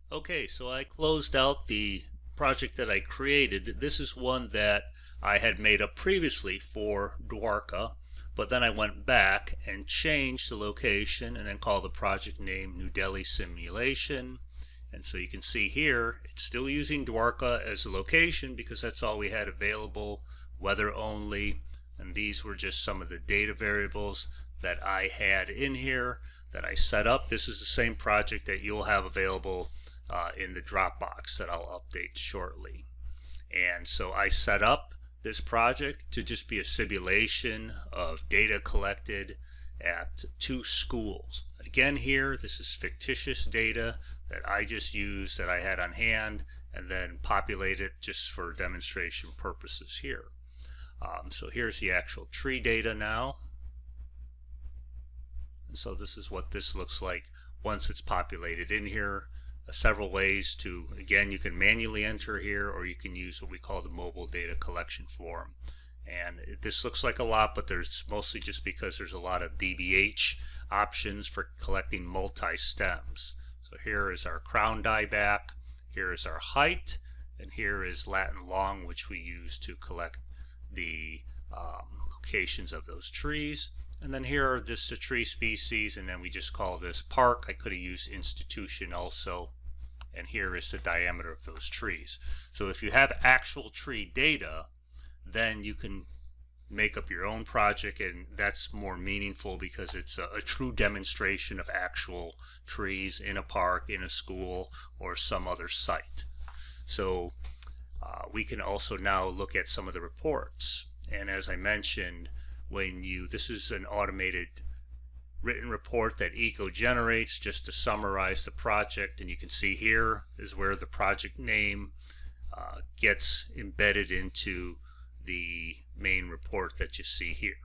Okay, so I closed out the project that I created. This is one that I had made up previously for Dwarka, but then I went back and changed the location and then called the project name New Delhi Simulation. And so you can see here, it's still using Dwarka as a location because that's all we had available, weather only. And these were just some of the data variables that I had in here that I set up. This is the same project that you'll have available in the Dropbox that I'll update shortly. And so I set up this project to just be a simulation of data collected at 2 schools. Again here, this is fictitious data that I just used that I had on hand and then populate it just for demonstration purposes here. So here's the actual tree data now. And so this is what this looks like once it's populated in here. Several ways to, again, you can manually enter here, or you can use what we call the mobile data collection form. And this looks like a lot, but there's mostly just because there's a lot of DBH options for collecting multi-stems. So here is our crown dieback, here is our height, and here is Latin long, which we use to collect the locations of those trees. And then here are just the tree species, and then we just call this park. I could have used institution also. And here is the diameter of those trees. So if you have actual tree data, then you can make up your own project, and that's more meaningful because it's a true demonstration of actual trees in a park, in a school, or some other site. So we can also now look at some of the reports. And as I mentioned, this is an automated written report that ECO generates just to summarize the project, and you can see here is where the project name gets embedded into the main report that you see here.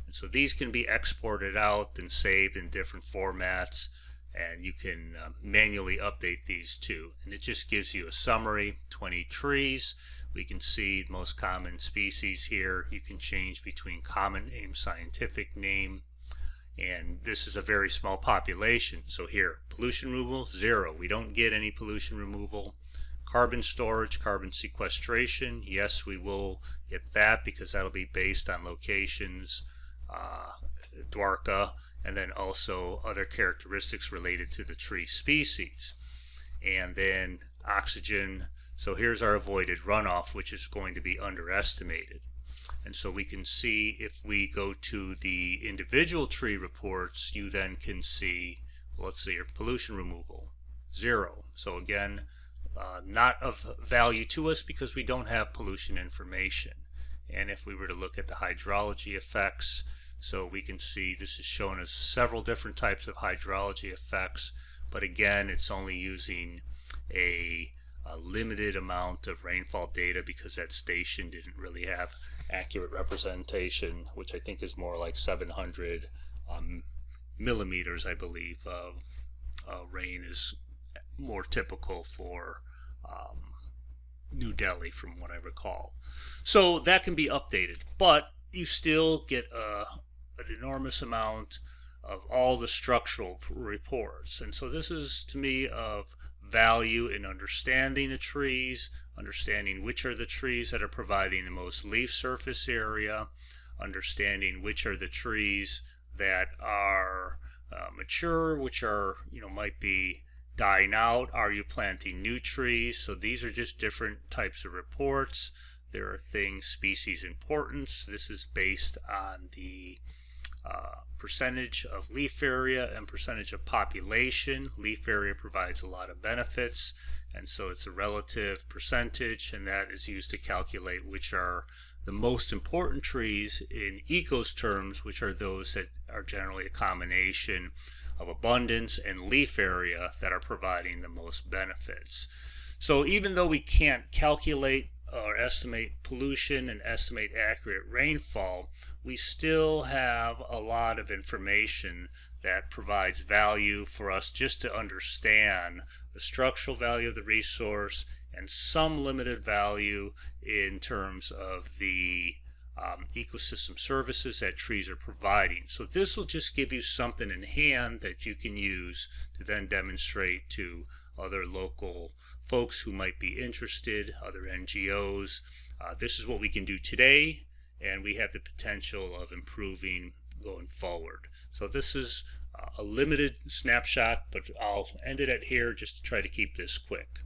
And so these can be exported out and saved in different formats, and you can manually update these too. And it just gives you a summary, 20 trees. We can see the most common species here. You can change between common name, scientific name, and this is a very small population. So here, pollution removal, 0. We don't get any pollution removal. Carbon storage, carbon sequestration, yes, we will get that because that'll be based on locations, Dwarka, and then also other characteristics related to the tree species. And then oxygen, so here's our avoided runoff, which is going to be underestimated. And so we can see if we go to the individual tree reports, you then can see, let's see, your pollution removal, 0. So again, not of value to us because we don't have pollution information. And if we were to look at the hydrology effects, so we can see this is shown as several different types of hydrology effects, but again, it's only using a limited amount of rainfall data because that station didn't really have accurate representation, which I think is more like 700 millimeters, I believe, of rain is more typical for New Delhi from what I recall. So that can be updated, but you still get an enormous amount of all the structural reports. And so this is, to me, of value in understanding the trees, understanding which are the trees that are providing the most leaf surface area, understanding which are the trees that are mature, which are, might be dying out. Are you planting new trees? So these are just different types of reports. There are things, species importance. This is based on the percentage of leaf area and percentage of population. Leaf area provides a lot of benefits, and so it's a relative percentage, and that is used to calculate which are the most important trees in ECO's terms, which are those that are generally a combination of abundance and leaf area that are providing the most benefits. So even though we can't calculate or estimate pollution and estimate accurate rainfall, we still have a lot of information that provides value for us just to understand the structural value of the resource and some limited value in terms of the ecosystem services that trees are providing. So this will just give you something in hand that you can use to then demonstrate to other local folks who might be interested, other NGOs. This is what we can do today, and we have the potential of improving going forward. So this is a limited snapshot, but I'll end it at here just to try to keep this quick.